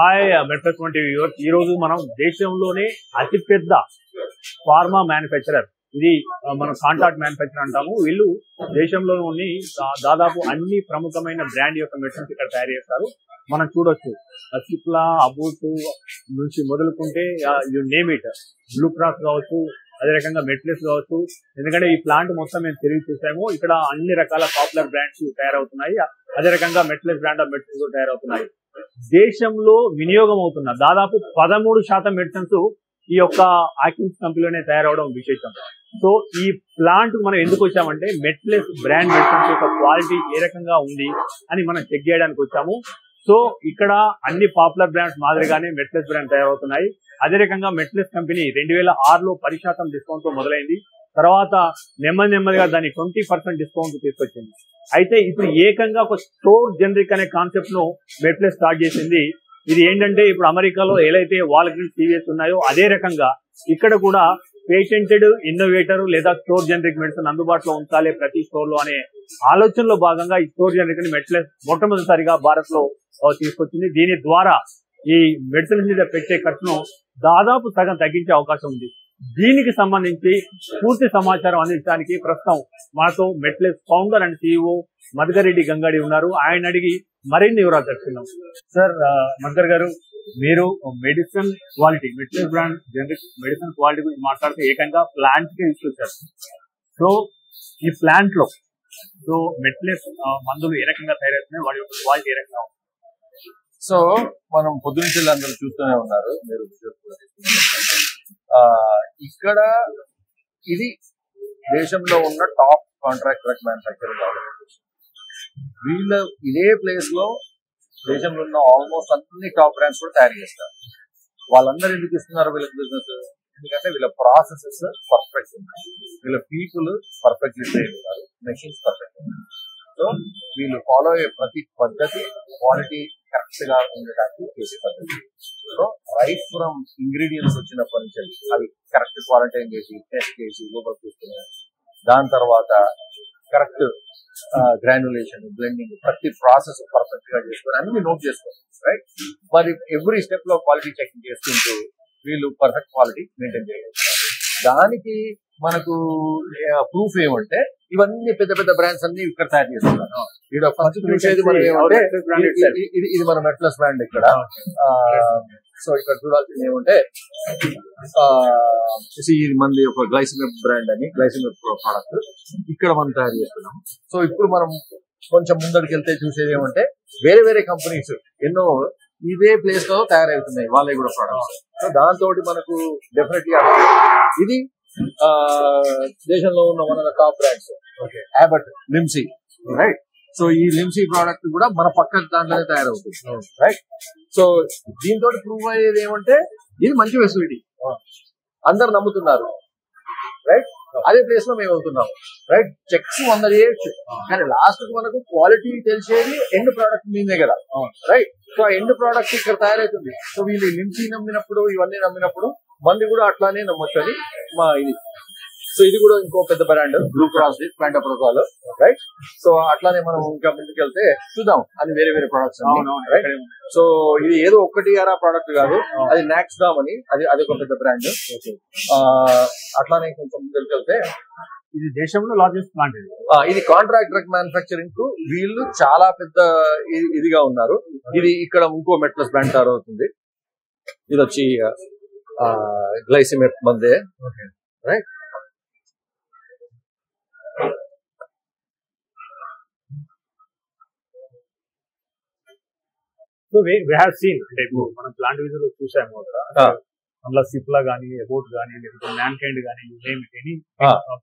Hi మెట్రస్ వంటి viewers, ఈ రోజు మనం దేశంలోనే అతిపెద్ద ఫార్మా మ్యానుఫ్యాక్చరర్, ఇది మనం కాంట్రాక్ట్ మ్యానుఫ్యాక్చర్ అంటాము. వీళ్ళు దేశంలోని దాదాపు అన్ని ప్రముఖమైన బ్రాండ్ యొక్క మెడిసిన్స్ ఇక్కడ తయారు చేస్తారు. మనం చూడొచ్చు, సిప్లా, అబూట్ నుంచి మొదలుకుంటే you name it, Blue Cross కావచ్చు, అదే రకంగా మెట్లెస్ కావచ్చు. ఎందుకంటే ఈ ప్లాంట్ మొత్తం మేము తిరిగి చూసాము. ఇక్కడ అన్ని రకాల పాపులర్ బ్రాండ్స్ తయారవుతున్నాయి. అదే రకంగా మెట్లెస్ బ్రాండ్ ఆఫ్ మెడిసిన్స్ తయారవుతున్నాయి. దేశంలో వినియోగం అవుతున్న దాదాపు 13% మెడిసిన్స్ ఈ యొక్క ఆక్యూమ్స్ కంపెనీలోనే తయారవడం విశేషం. సో ఈ ప్లాంట్ మనం ఎందుకు వచ్చామంటే, మెట్లెస్ బ్రాండ్ మెడిసిన్స్ యొక్క క్వాలిటీ ఏ రకంగా ఉంది అని మనం చెక్ చేయడానికి వచ్చాము. సో ఇక్కడ అన్ని పాపులర్ బ్రాండ్స్ మాదిరిగానే మెట్లెస్ బ్రాండ్ తయారవుతున్నాయి. అదే రకంగా మెట్లెస్ కంపెనీ 2006లో 10% డిస్కౌంట్ తో మొదలైంది. తర్వాత నెమ్మదిగా దాన్ని 20% డిస్కౌంట్ తీసుకొచ్చింది. అయితే ఇప్పుడు ఏకంగా ఒక స్టోర్ జనరిక్ అనే కాన్సెప్ట్ ను మెట్లెస్ స్టార్ట్ చేసింది. ఇది ఏంటంటే, ఇప్పుడు అమెరికాలో ఏదైతే వాల్గ్రీన్స్, టీవీఎస్ ఉన్నాయో అదే రకంగా ఇక్కడ కూడా పేటెంటెడ్, ఇన్నోవేటర్ లేదా స్టోర్ జనరిక్ మెడిసిన్ అందుబాటులో ఉంచాలి ప్రతి స్టోర్ లో అనే ఆలోచనలో భాగంగా ఈ స్టోర్ జనరిక్ ని మెట్లెస్ మొట్టమొదటిసారిగా భారత్ లో తీసుకొచ్చింది. దీని ద్వారా ఈ మెడిసిన్ మీద పెట్టే ఖర్చును దాదాపు సగం తగ్గించే అవకాశం ఉంది. దీనికి సంబంధించి పూర్తి సమాచారం అందించడానికి ప్రస్తుతం మాతో MedPlus founder and CEO Madhukar Gangadi ఉన్నారు. ఆయన అడిగి మరిన్ని వివరాలు తెలుసుకుందాం. సార్, మధుకర్ గారు, మీరు medicine quality, MedPlus brand generic medicine quality గురించి మాట్లాడితే ఏకంగా ప్లాంట్ కి తీసుకొచ్చారు. సో ఈ ప్లాంట్ లో మెట్లెస్ మందులు ఏ రకంగా తయారవుతున్నాయి, వాటి యొక్క క్వాలిటీ ఏ రకంగా ఉంది? సో మనం పొద్దున్నుంచి అందరూ చూస్తూనే ఉన్నారు, మీరు ఇక్కడ ఇది దేశంలో ఉన్న top contract drug manufacturing organisation. వీళ్ళ ఇదే ప్లేస్ లో దేశంలో ఉన్న ఆల్మోస్ట్ అన్ని టాప్ బ్రాండ్స్ కూడా తయారు చేస్తారు. వాళ్ళందరూ ఎందుకు ఇస్తున్నారు వీళ్ళకి బిజినెస్? ఎందుకంటే వీళ్ళ ప్రాసెసెస్ పర్ఫెక్ట్ ఉన్నాయి, వీళ్ళ పీపుల్ పర్ఫెక్ట్లీ ట్రైన్ ఉన్నారు, మెషిన్స్ పర్ఫెక్ట్ ఉన్నాయి. సో వీళ్ళు ఫాలో అయ్యే ప్రతి పద్ధతి క్వాలిటీ కరెక్ట్ గా ఉండడానికి చేసే పద్ధతి. సో రైట్ ఫ్రమ్ ఇంగ్రీడియంట్స్ వచ్చినప్పటి నుంచి అవి కరెక్ట్ క్వారంటైన్ చేసి, టెస్ట్ చేసి, లోపల తీసుకున్నారు. దాని తర్వాత కరెక్ట్ గ్రాన్యులేషన్, బ్లెండింగ్, ప్రతి ప్రాసెస్ పర్ఫెక్ట్ గా చేసుకొని అన్ని నోట్ చేసుకోవాలి. రైట్, మరి ఎవ్రీ స్టెప్ లో క్వాలిటీ చెకింగ్ చేసుకుంటూ వీళ్ళు పర్ఫెక్ట్ క్వాలిటీ మెయింటైన్ చేయగలుగుతారు. దానికి మనకు ప్రూఫ్ ఏమంటే, ఇవన్నీ పెద్ద పెద్ద బ్రాండ్స్ అన్ని ఇక్కడ తయారు చేస్తున్నారు. ఇక్కడ ఫస్ట్ చూసేది మనం ఏమంటే, ఇది మన మెట్లెస్ బ్రాండ్ ఇక్కడ. సో ఇక్కడ చూడాల్సింది ఏమంటే, ఇది మంది ఒక గ్లైసిమెప్ బ్రాండ్ అని, గ్లైసిమెప్ ప్రోడక్ట్ ఇక్కడ మనం తయారు చేస్తున్నాం. సో ఇప్పుడు మనం కొంచెం ముందరికి వెళ్తే చూసేది ఏమంటే, వేరే వేరే కంపెనీస్ ఎన్నో ఇదే ప్లేస్ లో తయారవుతున్నాయి వాళ్ళే కూడా ప్రొడక్ట్స్. సో దాంతో మనకు డెఫినెట్లీ ఇది దేశంలో ఉన్న మన top brands, Abbott, Limcee, right. So ఈ లిమ్సీ ప్రోడక్ట్ కూడా మన పక్క దాంట్లోనే తయారవుతుంది, రైట్. సో దీంతో ప్రూవ్ అయ్యేది ఏమంటే, ఇది మంచి ఫెసిలిటీ, అందరు నమ్ముతున్నారు, రైట్. అదే ప్లేస్ లో మేము అవుతున్నాం, రైట్. చెక్స్ 100 చేయొచ్చు, కానీ లాస్ట్ కు మనకు క్వాలిటీ తెలిసేది ఎండ్ ప్రోడక్ట్ మీదే కదా, రైట్. సో ఆ ఎండ్ ప్రోడక్ట్ ఇక్కడ తయారవుతుంది. సో వీళ్ళు లిమ్సీ నమ్మినప్పుడు, ఇవన్నీ నమ్మినప్పుడు మంది కూడా అట్లానే నమ్మొచ్చని మా ఇది. సో ఇది కూడా ఇంకో పెద్ద బ్రాండ్, బ్లూ క్రాస్ ప్యాంటోప్రోకాల్, రైట్. సో అట్లానే మనం ఇంకా ముందుకు వెళ్తే చూద్దాం అని వేరే వేరే ప్రొడక్ట్స్, రైట్. సో ఇది ఏదో ఒక్కటి అరా ప్రోడక్ట్ కాదు, అది నాక్స్డామ్ అని, అది ఒక పెద్ద బ్రాండ్. అట్లానే కొంచెం ముందుకు వెళ్తే ఇది దేశంలో లార్జెస్ట్ ప్లాంట్. ఇది కాంట్రాక్ట్ డ్రగ్ మ్యానుఫ్యాక్చరింగ్ కు వీళ్ళు చాలా పెద్ద ఇదిగా ఉన్నారు. ఇది ఇక్కడ ఇంకో మెట్లెస్ బ్రాండ్ తయారవుతుంది. ఇది వచ్చి గ్లైసిమెప్ మందే, right. So we have seen, అంటే మనం ప్లాంట్ విజిట్ లో చూసాము కదా, అందులో సిప్లా గానీ, అబౌట్ గానీ, లేకపోతే మ్యాన్కైండ్ గానీ, you name it, any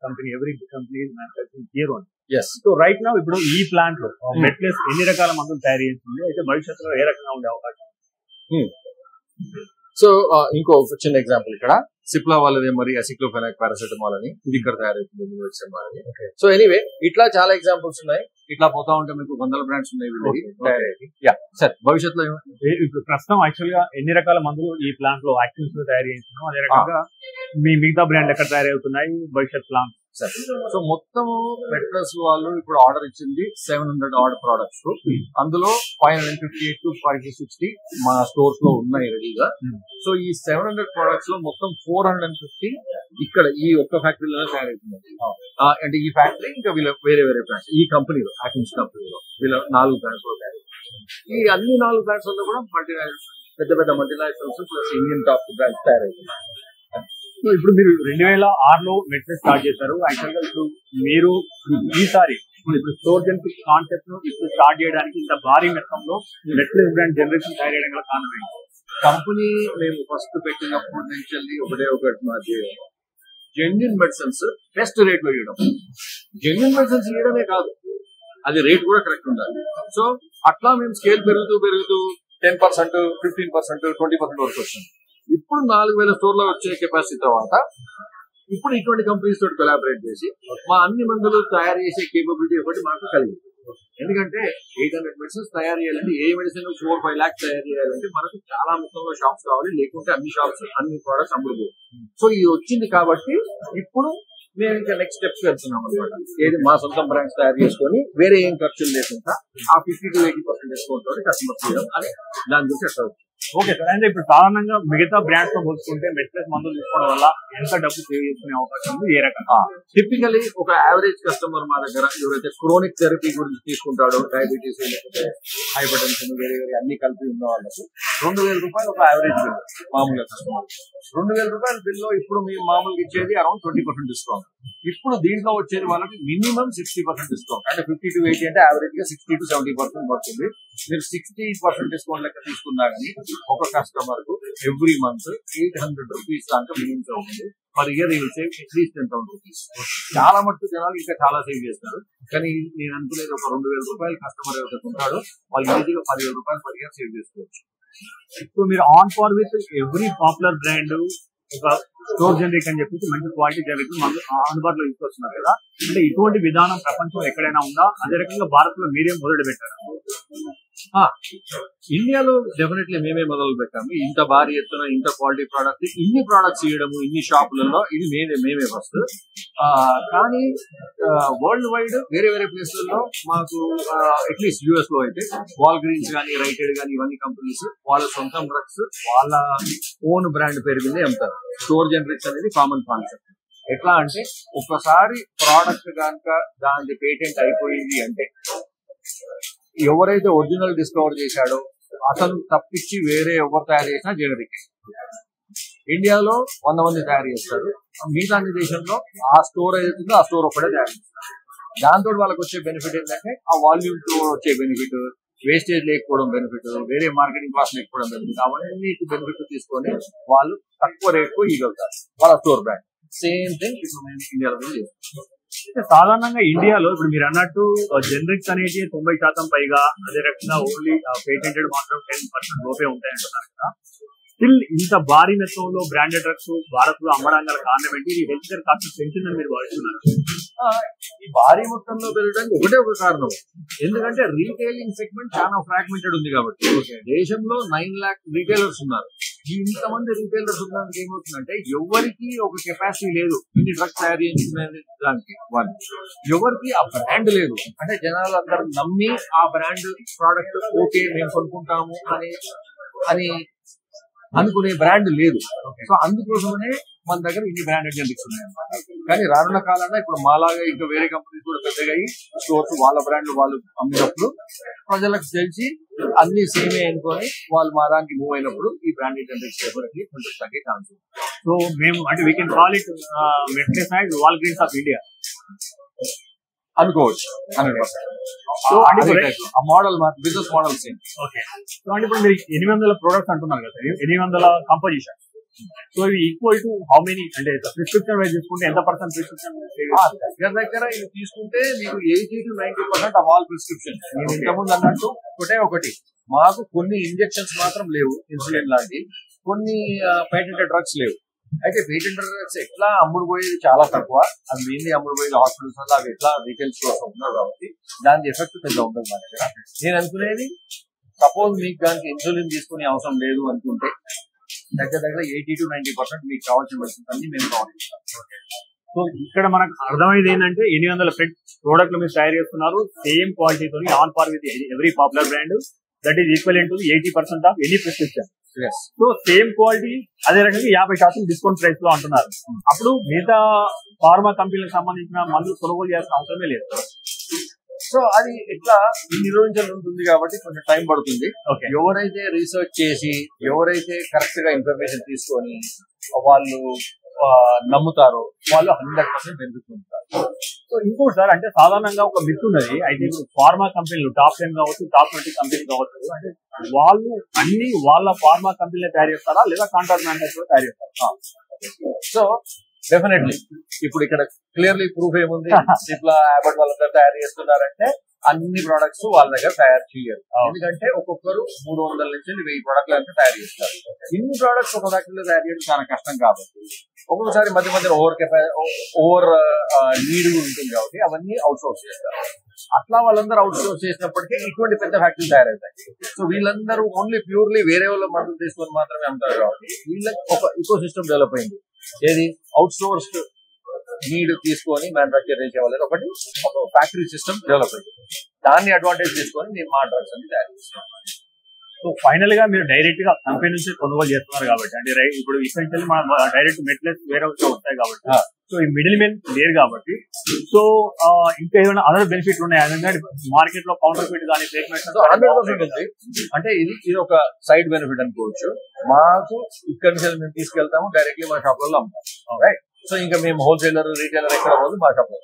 company, every company manufacturing here only. So right now ఇప్పుడు ఈ ప్లాంట్ లో మెట్లెస్ ఎన్ని రకాల మందులు తయారు చేస్తుంది, అయితే భవిష్యత్తులో ఏ రకంగా ఉండే అవకాశం? సో ఇంకో చిన్న ఎగ్జాంపుల్, ఇక్కడ సిప్లా వాళ్ళదే మరి అసిక్లోఫెనాక్ పారాసెటమాల్ అని, ఇది ఇక్కడ తయారవుతుంది. సో ఎనీవే ఇట్లా చాలా ఎగ్జాంపుల్స్ ఉన్నాయి. ఇట్లా పోతా ఉంటే మీకు 100 బ్రాండ్స్ ఉన్నాయి వీళ్ళకి. సార్ భవిష్యత్తులో ఇప్పుడు ప్రస్తుతం యాక్చువల్ గా ఎన్ని రకాల మందులు ఈ ప్లాంట్ లో యాక్టివ్స్ లో తయారు చేస్తున్నాం, అదే రకంగా మీ మిగతా బ్రాండ్ ఎక్కడ తయారవుతున్నాయి, భవిష్యత్ ప్లాన్ సో మొత్తం మెట్రస్ వాళ్ళు ఇప్పుడు ఆర్డర్ ఇచ్చింది 700 ఆర్డ్ ప్రొడక్ట్స్. అందులో 558 to 560 మా స్టోర్స్ లో ఉన్నాయి రెడీగా. సో ఈ 700 ప్రొడక్ట్స్ లో మొత్తం 450 ఇక్కడ ఈ ఒక్క ఫ్యాక్టరీలో తయారవుతుంది. అంటే ఈ ఫ్యాక్టరీ ఇంకా వీళ్ళ వేరే వేరే ప్లాంట్స్ ఈ కంపెనీలో హ్యాకిన్స్ కంపెనీలో వీళ్ళ 4 ప్లాంట్స్ లో తయారు. ఈ అన్ని 4 ప్లాంట్స్ లో కూడా పెద్ద పెద్ద multinationals plus Indian top brands తయారవుతున్నాయి. సో ఇప్పుడు మీరు 2006లో మెట్రస్ స్టార్ట్ చేశారు. యాక్చువల్ గా ఇప్పుడు మీరు ఈసారి ఇప్పుడు స్టోర్ జనరిక్ కాన్సెప్ట్ ను ఇప్పుడు స్టార్ట్ చేయడానికి ఇంత భారీ మొత్తంలో మెట్రస్ బ్రాండ్ జనరేషన్ తయారు చేయడం గల కారణం ఏంటి? కంపెనీ మేము ఫస్ట్ పెట్టినప్పటి నుంచి ఒకటి మాది జెన్యున్ మెడిసిన్స్ బెస్ట్ రేట్ లో ఇవ్వడం. జెన్యున్ మెడిసిన్స్ ఇవ్వడమే కాదు, అది రేట్ కూడా కరెక్ట్ ఉండాలి. సో అట్లా మేము స్కేల్ పెరుగుతూ 10%, 15%, 20% వరకు వచ్చింది. ఇప్పుడు 4000 స్టోర్లో వచ్చే కెపాసిటీ తర్వాత ఇప్పుడు ఇటువంటి కంపెనీస్ తోటి కొలాబరేట్ చేసి మా అన్ని మందులు తయారు చేసే కేపబిలిటీ ఒకటి మాకు కలిగింది. ఎందుకంటే 800 మెడిసిన్స్ తయారు చేయాలంటే ఏ మెడిసిన్ 4-5 lakhs తయారు చేయాలంటే మనకు చాలా మొత్తంలో షాప్స్ కావాలి, లేకుంటే అన్ని షాప్స్ అన్ని ప్రోడక్ట్స్ అమ్ముడు. సో ఇది వచ్చింది కాబట్టి ఇప్పుడు మేము ఇంకా నెక్స్ట్ స్టెప్స్ వెళ్తున్నాం అనమాట. ఏది మా సొంత బ్రాండ్స్ తయారు చేసుకొని వేరే ఏం ఖర్చులు లేకుండా ఆ 50 to 80% డిస్కౌంట్ తోటి కస్టమర్ చేయడం అని దాని గురించి ఎట్లా. Okay sir. అంటే ఇప్పుడు సాధారణంగా మిగతా బ్రాండ్స్ తో పోల్చుకుంటే మెట్రస్ మందులు తీసుకోవడం వల్ల ఎంత డబ్బు సేవ్ చేసుకునే అవకాశం ఉంది? ఏ రకంగా? టిపికలీ ఒక యావరేజ్ కస్టమర్ మా దగ్గర ఎవరైతే క్రోనిక్ థెరపీ గురించి తీసుకుంటాడో, డయాబెటీస్ లేకపోతే హైపర్ టెన్షన్ వేరే వేరే అన్ని కలిపి ఉన్న వాళ్ళకు 2000 రూపాయలు ఒక యావరేజ్ బిల్ మామూలుగా కస్టమర్. 2000 రూపాయల బిల్లో ఇప్పుడు మేము మామూలుగా ఇచ్చేది అరౌండ్ 20% డిస్కౌంట్. ఇప్పుడు దీంట్లో వచ్చేది వాళ్ళకి మినిమం 60% డిస్కౌంట్. అంటే 50 to 80 అంటే యావరేజ్ గా 60 to 70% పడుతుంది. మీరు 60% డిస్కౌంట్ లెక్క తీసుకున్నా కానీ ఒక కస్టమర్ కు ఎవ్రీ మంత్ 800 రూపీస్ దాకా మినిమం అవుతుంది. Per year you will save at least 10,000 rupees. చాలా మటుకు జనాలు ఇంకా చాలా సేవ్ చేస్తారు. కానీ నేను అనుకునేది ఒక 2000 రూపాయలు కస్టమర్ ఎవరైతే ఉంటాడో వాళ్ళు ఈజీగా 10,000 రూపాయలు పర్ ఇయర్ సేవ్ చేసుకోవచ్చు. ఇప్పుడు మీరు on par with every popular brand ఒక స్టోర్ జనరిక్ అని చెప్పి మంచి క్వాలిటీ జనరిక్ అందుబాటులో తీసుకొస్తున్నారు కదా. అంటే ఇటువంటి విధానం ప్రపంచంలో ఎక్కడైనా ఉందా? అదే రకంగా భారత్ లో మీరేం మొదలు పెట్టారు? ఇండియాలో డెఫినెట్లీ మేమే మొదలు పెట్టాము. ఇంత భారీ ఎత్తున ఇంత క్వాలిటీ ప్రోడక్ట్ ఇన్ని ప్రోడక్ట్స్ ఇవ్వడము ఇన్ని షాపులలో ఇది మేమే ఫస్ట్. కానీ వరల్డ్ వైడ్ వేరే వేరే ప్లేస్లలో మాకు అట్లీస్ట్ యూఎస్ లో అయితే వాల్గ్రీన్స్ కానీ రైటెడ్ కానీ ఇవన్నీ కంపెనీస్ వాళ్ళ సొంత డ్రగ్స్ వాళ్ళ ఓన్ బ్రాండ్ పేరు మీద అమ్ముతారు. స్టోర్ జనరిక్స్ అనేది కామన్ కాన్సెప్ట్. ఎట్లా అంటే ఒక్కసారి ప్రోడక్ట్ కనుక దాని పేటెంట్ అయిపోయింది అంటే ఎవరైతే ఒరిజినల్ డిస్కవర్ చేశాడో అతను తప్పించి వేరే ఎవరు తయారు చేసినా జనరిక్. ఇండియాలో 100 మంది తయారు చేస్తారు. మిగతా అన్ని దేశంలో ఆ స్టోర్ ఏదైతుందో ఆ స్టోర్ ఒకటే తయారు చేస్తారు. దాంతో వాళ్ళకి వచ్చే బెనిఫిట్ ఏంటంటే ఆ వాల్యూమ్ తో వచ్చే బెనిఫిట్, వేస్టేజ్ లేకపోవడం బెనిఫిట్, వేరే మార్కెటింగ్ కాస్ట్ లేకపోవడం బెనిఫిట్, అవన్నీ బెనిఫిట్ తీసుకొని వాళ్ళు తక్కువ రేట్కు ఇవ్వగలుగుతారు వాళ్ళ స్టోర్ బ్రాండ్. సేమ్ థింగ్ ఇప్పుడు మేము ఇండియాలో చేస్తాం. సాధారణంగా ఇండియాలో ఇప్పుడు మీరు అన్నట్టు జనరిక్స్ అనేది 90% పైగా, అదే రకంగా ఓన్లీ పేటెంటెడ్ మాత్రం 10% లోపే ఉంటాయంటున్నారు కదా. స్టిల్ ఇంత భారీ మొత్తంలో బ్రాండెడ్ డ్రగ్స్ భారత్ లో అమ్మడానికి గల కారణం ఏంటి? ఇది హెల్త్ కేర్ కాస్ట్ పెంచిందని మీరు భావిస్తున్నారు? ఈ భారీ మొత్తంలో పెరగడానికి ఒకటే ఒక కారణం. ఎందుకంటే రీటైలింగ్ సెగ్మెంట్ చాలా ఫ్రాగ్మెంటెడ్ ఉంది కాబట్టి. దేశంలో 9 lakh రీటైలర్స్ ఉన్నారు. ఇంతమంది రీటైలర్స్ ఉండడానికి ఏమవుతుందంటే ఎవరికి ఒక కెపాసిటీ లేదు ఇన్ని డ్రగ్స్ తయారు చేయించుకునే దానికి. వాళ్ళు ఎవరికి ఆ బ్రాండ్ లేదు. అంటే జనాలు అందరూ నమ్మి ఆ బ్రాండ్ ప్రోడక్ట్ ఓకే మేము కొనుక్కుంటాము అని అనుకునే బ్రాండ్ లేదు. సో అందుకోసమనే మన దగ్గర ఇన్ని బ్రాండెడ్ జనరిక్స్ ఉన్నాయన్నమాట. కానీ రానున్న కాలంలో ఇప్పుడు మాలాగా ఇంకా వేరే కంపెనీస్ కూడా పెద్దగా అయ్యి స్టోర్స్ వాళ్ళ బ్రాండ్లు వాళ్ళు అమ్మినప్పుడు ప్రజలకు తెలిసి అన్ని సేమే అనుకొని వాళ్ళు మా దానికి మూవ్ అయినప్పుడు ఈ బ్రాండెడ్ జనరిక్స్ ఎవరికి కొంచెం తగ్గే ఛాన్స్ ఉంది. సో మేము అంటే వీ కెన్ కాల్ ఇట్ మెట్రస్ అండ్ వాల్గ్రీన్స్ ఆఫ్ ఇండియా అనుకోవచ్చు. 100%. సో ఆ model business model same. Okay. So అంటే ఇప్పుడు మీరు 800 ప్రొడక్ట్స్ అంటున్నారు కదా, 800 కంపోజిషన్. సో ఇవి ఈక్వల్ టు హౌ మెనీ? అంటే ప్రిస్క్రిప్షన్ వైజ్ తీసుకుంటే ఎంత % ప్రిస్క్రిప్షన్ దగ్గర ఇది తీసుకుంటే మీకు 80 to 90% ఆఫ్ ఆల్ ప్రిస్క్రిప్షన్. నేను ఇంతకుముందు అన్నట్టు ఒకటి మాకు కొన్ని ఇంజెక్షన్స్ మాత్రం లేవు ఇన్సులిన్ లాంటి, కొన్ని పేటెంటెడ్ డ్రగ్స్ లేవు. అయితే పేటెంటెడ్ డ్రగ్స్ ఎట్లా అమ్ముడు పోయేది చాలా తక్కువ. అది మెయిన్లీ అమ్ముడు పోయేది హాస్పిటల్స్ వల్ల అవి ఎట్లా రీటైల్స్ కోసం ఉన్నారు కాబట్టి దాని ఎఫెక్ట్ పెద్ద ఉంటుంది మా దగ్గర. నేను అనుకునేది సపోజ్ మీకు దానికి ఇన్సులిన్ తీసుకునే అవసరం లేదు అనుకుంటే దగ్గర 80 to 90% మీకు కావాల్సిన మెడిసిన్స్ అన్ని మేము కవర్ చేస్తాం. సో ఇక్కడ మనకు అర్థమైంది ఏంటంటే 800 ప్రోడక్ట్లు మీరు తయారు చేస్తున్నారు సేమ్ క్వాలిటీతో on par with every popular brand that is equal to 80% of any prescription. So same quality అదే రకంగా 50% డిస్కౌంట్ ప్రైస్ లో అంటున్నారు. అప్పుడు మిగతా ఫార్మా కంపెనీలకు సంబంధించిన మందులు కొనుగోలు చేయాల్సిన అవసరమే లేదు. సో అది ఎట్లా నిర్వహించాలి ఉంటుంది కాబట్టి కొంచెం టైం పడుతుంది. ఎవరైతే రీసెర్చ్ చేసి ఎవరైతే కరెక్ట్ గా ఇన్ఫర్మేషన్ తీసుకొని వాళ్ళు నమ్ముతారో వాళ్ళు 100% బెనిఫిట్ పొందుతారు. సో ఇంకోటి సార్, అంటే సాధారణంగా ఒక మిత్ ఉన్నది. అయితే ఇప్పుడు ఫార్మా కంపెనీలు టాప్ 10 కావచ్చు, టాప్ 20 కంపెనీలు కావచ్చు, అంటే వాళ్ళు అన్ని వాళ్ళ ఫార్మా కంపెనీలే తయారు చేస్తారా లేదా కాంట్రాక్ట్ మ్యానుఫ్యాక్చర్ తయారు చేస్తారా? సో డెఫినెట్లీ ఇప్పుడు ఇక్కడ క్లియర్లీ ప్రూఫ్ ఏముంది, ఇట్లా యాబట్ వాళ్ళందరూ తయారు చేస్తున్నారంటే అన్ని ప్రొడక్ట్స్ వాళ్ళ దగ్గర తయారు చేయరు. ఎందుకంటే ఒక్కొక్కరు 300 నుంచి 1000 ప్రొడక్ట్లు అంటే తయారు చేస్తారు. ఇన్ని ప్రొడక్ట్స్ ఒక ఫ్యాక్టరీలో తయారు చేయడం చాలా కష్టం కాబట్టి ఒక్కొక్కసారి మధ్య మధ్యలో ఓవర్ నీడ్ ఉంటుంది కాబట్టి అవన్నీ అవుట్ సోర్స్ చేస్తారు. అట్లా వాళ్ళందరూ అవుట్ సోర్స్ చేసినప్పటికీ ఇటువంటి పెద్ద ఫ్యాక్టరీలు తయారవుతాయి. సో వీళ్ళందరూ ఓన్లీ ప్యూర్లీ వేరే వాళ్ళ మందులు తీసుకొని మాత్రమే అమ్ముతారు కాబట్టి వీళ్ళకి ఒక ఇకో సిస్టమ్ డెవలప్ అయింది. ఏది అవుట్ సోర్స్డ్ నీడ్ తీసుకొని మ్యానుఫ్యాక్చర్ చేసే వాళ్ళకి ఒక ఫ్యాక్టరీ సిస్టమ్ డెవలప్ అయింది. దాన్ని అడ్వాంటేజ్ తీసుకొని నేను మా డ్రగ్స్ అన్ని తయారు చేస్తాను. సో ఫైనల్ గా మీరు డైరెక్ట్ గా కంపెనీ నుంచి కొనుగోలు చేస్తున్నారు కాబట్టి, అంటే ఇప్పుడు ఇసెన్షియల్లీ మనం డైరెక్ట్ మెట్లెస్ వేరే వస్తాయి కాబట్టి, సో ఈ మిడిల్ మెన్ లేరు కాబట్టి, సో ఇంకా ఏమైనా అదర్ బెనిఫిట్ ఉన్నాయి మార్కెట్ లో కౌంటర్ ఫిట్ కానీ ఫేక్ మెట్స్ 100% ఉంది. అంటే ఇది ఒక సైడ్ బెనిఫిట్ అనుకోవచ్చు. మాకు ఇక్కడ నుంచి మేము తీసుకెళ్తాము, డైరెక్ట్లీ మా షాపులలో అమ్ముతాం. రైట్. సో ఇంకా మేము హోల్సేలర్ రీటైలర్ ఎక్కడ పోదు మా షాప్లో.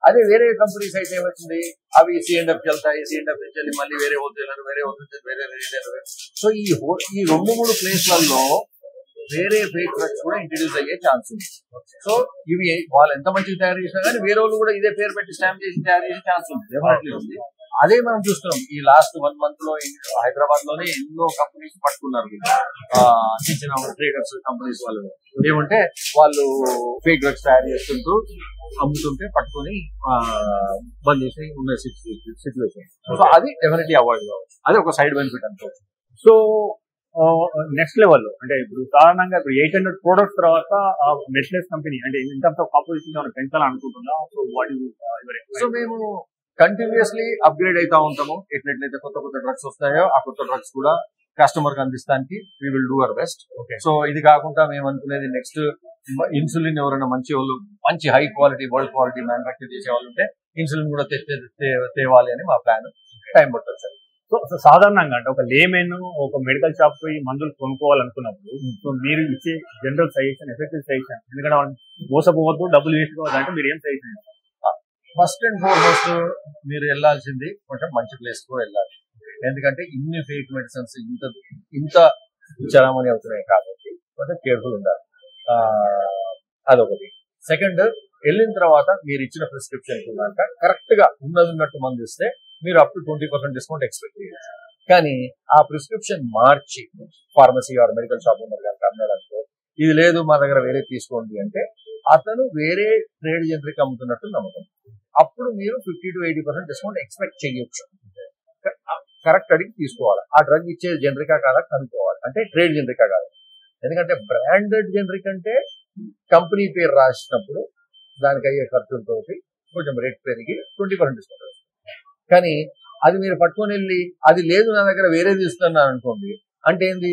అదే వేరే కంపెనీస్ అయితే ఏమవుతుంది, అవి సిఎండ్ఎఫ్ వెళ్తాయి, సిఎండ్ఎఫ్ నుంచి వెళ్ళి మళ్ళీ వేరే హోల్సేలర్, వేరే హోల్సేలర్, వేరే రీటైలర్. సో ఈ 2-3 ప్లేస్లలో వేరే ఫేక్ డ్రగ్స్ కూడా ఇంట్రడ్యూస్ అయ్యే ఛాన్స్ ఉంది. సో ఇవి వాళ్ళు ఎంత మంచిగా తయారు చేసినా కానీ వేరే వాళ్ళు కూడా ఇదే పేరు పెట్టి స్టాంప్ చేసి తయారు చేసే ఛాన్స్ ఉంది, డెఫినెట్లీ ఉంది. అదే మనం చూస్తున్నాం ఈ లాస్ట్ 1 month లో హైదరాబాద్ లోనే ఎన్నో కంపెనీస్ పట్టుకున్నారు. చిన్న ట్రేడర్స్ కంపెనీస్ వాళ్ళు ఏమంటే వాళ్ళు ఫేక్ డ్రగ్స్ తయారు చేస్తుంటూ అమ్ముతుంటే పట్టుకొని బంద్ చేసి ఉన్న సిచ్యువేషన్. సో అది డెఫినెట్లీ అవాయిడ్ కావచ్చు. అది ఒక సైడ్ బెనిఫిట్ అనుకోవచ్చు. సో నెక్స్ట్ లెవెల్ అంటే ఇప్పుడు సాధారణంగా ఇప్పుడు 800 ప్రొడక్ట్స్ తర్వాత మెట్లెస్ కంపెనీ అంటే ఇన్ టర్మ్స్ ఆఫ్ కాంపోజిషన్ ఏమైనా పెంచాలనుకుంటున్నా? సో మేము కంటిన్యూస్లీ అప్గ్రేడ్ అవుతా ఉంటాము. ఎట్లయితే కొత్త కొత్త డ్రగ్స్ వస్తాయో ఆ కొత్త డ్రగ్స్ కూడా కస్టమర్ కి అందిస్తానికి we will do our best. So ఇది కాకుండా మేము అనుకునేది నెక్స్ట్ ఇన్సులిన్ ఎవరైనా మంచి high quality world quality manufacture చేసే వాళ్ళు ఉంటే ఇన్సులిన్ కూడా తేవాలి అని మా ప్లాన్. టైం పడుతుంది సార్. సో సాధారణంగా అంటే ఒక లేమెన్ ఒక మెడికల్ షాప్ పోయి మందులు కొనుక్కోవాలనుకున్నప్పుడు సో మీరు ఇచ్చే జనరల్ సజెషన్, ఎఫెక్టివ్ సజెషన్, ఎందుకంటే మోసపోవద్దు, డబ్బులు వేస్ట్ కావద్దంటే మీరు ఏం సజెషన్? ఫస్ట్ అండ్ ఫార్మోస్ట్ మీరు వెళ్ళాల్సింది కొంచెం మంచి ప్లేస్ కు వెళ్ళాలి. ఎందుకంటే ఇన్ని ఫేక్ మెడిసిన్స్ ఇంత చలామణి అవుతున్నాయి కాబట్టి కొంచెం కేర్ఫుల్ ఉండాలి. అదొకటి. సెకండ్, వెళ్ళిన తర్వాత మీరు ఇచ్చిన ప్రిస్క్రిప్షన్ ఉన్నాక కరెక్ట్ గా ఉన్నట్టు మంది ఇస్తే మీరు అప్ టు 20% డిస్కౌంట్ ఎక్స్పెక్ట్ చేయొచ్చు. కానీ ఆ prescription March pharmacy are medical shop ఉన్నారు కనుక అమ్మడానికి ఇది లేదు మా దగ్గర వేరే తీసుకోండి అంటే అతను వేరే ట్రేడ్ జనరిక్ అమ్ముతున్నట్టు నమ్మకం. అప్పుడు మీరు 50 to 80% డిస్కౌంట్ ఎక్స్పెక్ట్ చేయొచ్చు. కరెక్ట్ అడిగి తీసుకోవాలి. ఆ డ్రగ్ ఇచ్చే జనరికా కాదా కనుక్కోవాలి, అంటే ట్రేడ్ జనరికా కాదా. ఎందుకంటే బ్రాండెడ్ జనరిక్ అంటే కంపెనీ పేరు రాసినప్పుడు దానికి అయ్యే ఖర్చులతో కొంచెం రేట్ పెరిగి 20% డిస్కౌంట్ వస్తుంది. కానీ అది మీరు పట్టుకొని వెళ్ళి అది లేదు నా దగ్గర వేరేది ఇస్తున్నాను అనుకోండి అంటే ఏంది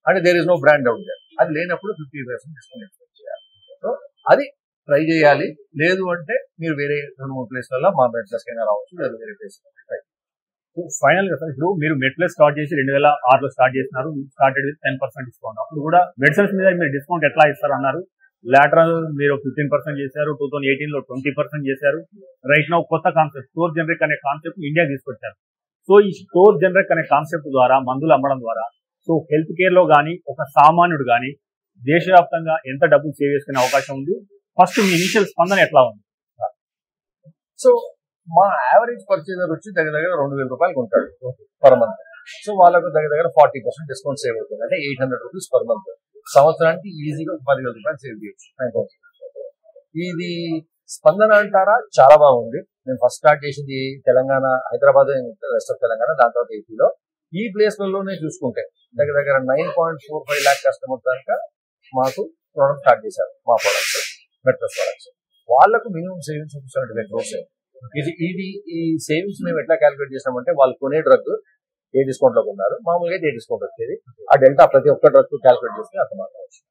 అంటే there is no brand out there. అది లేనప్పుడు 50% డిస్కౌంట్ ఎక్స్పెక్ట్ చేయాలి. సో అది ట్రై చేయాలి. లేదు అంటే మీరు వేరే 2-3 ప్లేస్లలో మా మెట్లెస్ కైనా రావచ్చు, లేదా వేరే ప్లేస్ ట్రై. ఫైనల్ గా సార్ ఇప్పుడు మీరు మెట్లెస్ స్టార్ట్ చేసి 2006లో స్టార్ట్ చేస్తున్నారు, స్టార్టెడ్ విత్ 10% డిస్కౌంట్. అప్పుడు కూడా మెడిసిన్స్ మీద మీరు డిస్కౌంట్ ఎట్లా ఇస్తారు అన్నారు. లాటరల్ మీరు 15% చేశారు, 2018లో 20% చేశారు. రైట్ నౌ కొత్త కాన్సెప్ట్ స్టోర్ జనరిక్ అనే కాన్సెప్ట్ ఇండియా తీసుకొచ్చారు. సో ఈ స్టోర్ జనరిక్ అనే కాన్సెప్ట్ ద్వారా మందులు అమ్మడం ద్వారా సో హెల్త్ కేర్ లో కానీ ఒక సామాన్యుడు కానీ దేశవ్యాప్తంగా ఎంత డబ్బులు సేవ్ చేసుకునే అవకాశం ఉంది? ఫస్ట్ మీ ఇనిషియల్ స్పందన ఎట్లా ఉంది? సో మా యావరేజ్ పర్చేజర్ వచ్చి దగ్గర 2000 రూపాయలు ఉంటాడు పర్ మంత్. సో వాళ్ళకు దగ్గర 40% డిస్కౌంట్ సేవ్ అవుతుంది. అంటే 800 రూపీస్ పర్ మంత్. సంవత్సరానికి ఈజీగా 10,000 రూపాయలు సేవ్ చేయొచ్చు. ఇది స్పందన అంటారా? చాలా బాగుంది. నేను ఫస్ట్ స్టార్ట్ చేసింది తెలంగాణ, హైదరాబాద్, వెస్ట్ ఆఫ్ తెలంగాణ, దాని తర్వాత ఏపీలో. ఈ ప్లేస్లలోనే చూసుకుంటే దగ్గర 9.45 lakh కస్టమర్స్ దాకా మాకు ప్రోడక్ట్ స్టార్ట్ చేశారు. మా ప్రొడక్ట్స్ మెట్రస్ ప్రొడక్ట్స్. వాళ్ళకు మినిమం సేవింగ్స్ 75 crores. ఈ సేవింగ్స్ మేము ఎట్లా క్యాలిక్యులేట్ చేసినామంటే వాళ్ళు కొనే డ్రగ్ ఏ డిస్కౌంట్ లో కొన్నారు, మామూలుగా అయితే ఏ డిస్కౌంట్ వచ్చేది, ఆ డెల్టా ప్రతి ఒక్క డ్రగ్ క్యాలిక్యులేట్ చేస్తే అంత మాత్రం వచ్చింది.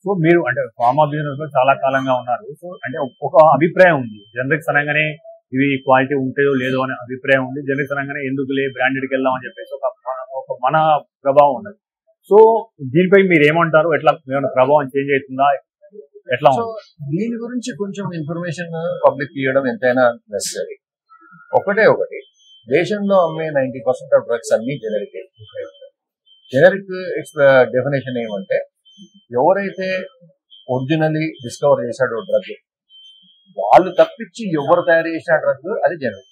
సో మీరు అంటే ఫార్మా బిజినెస్ లో చాలా కాలంగా ఉన్నారు. సో అంటే ఒక అభిప్రాయం ఉంది, జనరిక్స్ అనగానే ఇవి క్వాలిటీ ఉంటాయో లేదో అనే అభిప్రాయం ఉంది. జనరిక్స్ అనగానే ఎందుకులే బ్రాండెడ్కి వెళ్దాం అని చెప్పేసి ఒక మన ప్రభావం ఉన్నది. సో దీనిపై మీరు ఏమంటారు? ఎట్లా ఏమైనా ప్రభావం చేంజ్ అవుతుందా? ఎట్లా ఉంది? దీని గురించి కొంచెం ఇన్ఫర్మేషన్ పబ్లిక్ ఇవ్వడం ఎంతైనా నెసరీ. ఒకటి దేశంలో అమ్మే 90% ఆఫ్ డ్రగ్స్ అన్ని జెనరిక్. జెనరిక్ డెఫినేషన్ ఏమంటే ఎవరైతే ఒరిజినల్లీ డిస్కవర్ చేశాడో డ్రగ్ వాళ్ళు తప్పించి ఎవరు తయారు చేసిన డ్రగ్ అది జెనరిక్,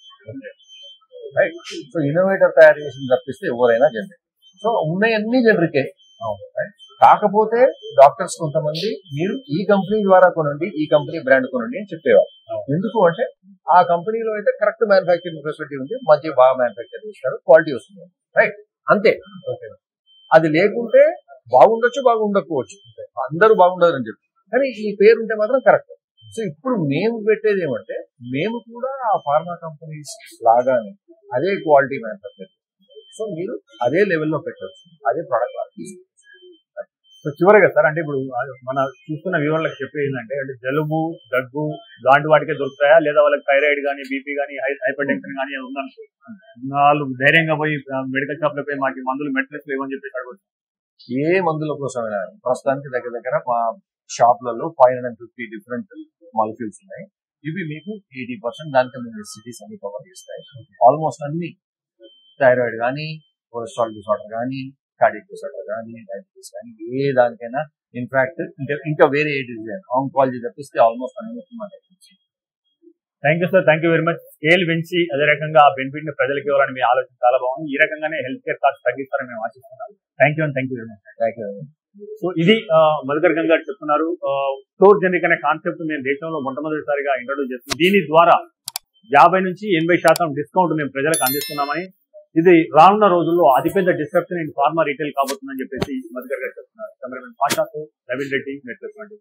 రైట్? సో ఇన్నోవేటర్ తయారు చేసిన తప్పిస్తే ఎవరైనా జెనరిక్. సో ఉన్నాయన్నీ జెనరికే. కాకపోతే డాక్టర్స్ కొంతమంది మీరు ఈ కంపెనీ ద్వారా కొనండి, ఈ కంపెనీ బ్రాండ్ కొనండి అని చెప్పేవారు. ఎందుకు అంటే ఆ కంపెనీలో అయితే కరెక్ట్ మ్యానుఫ్యాక్చరింగ్ ఫెసిలిటీ ఉంది, మంచి బాగా మ్యానుఫ్యాక్చర్ చేస్తారు, క్వాలిటీ వస్తుంది, రైట్? అంతే. అది లేకుంటే బాగుండొచ్చు, బాగుండకపోవచ్చు, అందరూ బాగుండదు అని చెప్పి, కానీ ఈ పేరు ఉంటే మాత్రం కరెక్ట్. సో ఇప్పుడు మేము పెట్టేది ఏమంటే మేము కూడా ఆ ఫార్మా కంపెనీస్ లాగానే అదే క్వాలిటీ మ్యానుఫ్యాక్చర్, సో మీరు అదే లెవెల్లో పెట్టవచ్చు, అదే ప్రోడక్ట్. సో చివరిగా సార్, అంటే ఇప్పుడు మన చూస్తున్న వ్యూవర్లకు చెప్పేది ఏంటంటే, అంటే జలుబు, దగ్గు లాంటి వాటికే దొరుకుతాయా, లేదా వాళ్ళకి థైరాయిడ్ కానీ, బీపీ కానీ, హైపర్ టెన్షన్ కానీ ఉందనుకో వాళ్ళు ధైర్యంగా పోయి మెడికల్ షాప్ లో పోయి మాకు మందులు మెడిసిన్స్ ఏమని చెప్పేసి అడగచ్చు? ఏ మందుల కోసమైనా ప్రస్తుతానికి దగ్గర మా షాప్లలో 550 డిఫరెంట్ మాలిక్యూల్స్ ఉన్నాయి. ఇవి మీకు 80% దానికి సిటీస్ అన్ని కవర్ చేస్తాయి. ఆల్మోస్ట్ అన్ని థైరాయిడ్ కానీ, కొలెస్ట్రాల్ డిసార్డర్ కానీ, కార్డియక్ డిసార్డర్ కానీ, డయాబెటీస్ కానీ, ఏ దానికైనా ఇన్ఫాక్ట్ ఇంకా వేరే ఏ డిజైన్ ఆంకాలజీ తప్పిస్తే ఆల్మోస్ట్ అన్ని. Thank you sir, thank you very much. Scale పెంచి అదే రకంగా ఆ బెనిఫిట్ ని ప్రజలకు ఇవ్వాలని మీ ఆలోచన చాలా బాగుంది. ఈ రకంగానే హెల్త్ కేర్ కాస్ట్ తగ్గిస్తారని మేము ఆశిస్తున్నాం. Thank you very much. Thank you. So ఇది మధుకర్ గంగ్ గారు చెప్తున్నారు. స్టోర్ జనరిక్ అనే కాన్సెప్ట్ మేము దేశంలో మొట్టమొదటిసారిగా ఇంట్రొడ్యూస్ చేస్తున్నాం. దీని ద్వారా 50 నుంచి 80% డిస్కౌంట్ మేము ప్రజలకు అందిస్తున్నామని, ఇది రానున్న రోజుల్లో అతిపెద్ద డిస్ట్రప్షన్ ఇన్ ఫార్మా రీటైల్ కాబోతుందని చెప్పేసి మధుకర్ గారు చెప్తున్నారు. కెమెరామెన్ పాషాతో రవీంద్ర రెడ్డి, నెట్వర్క్ 20.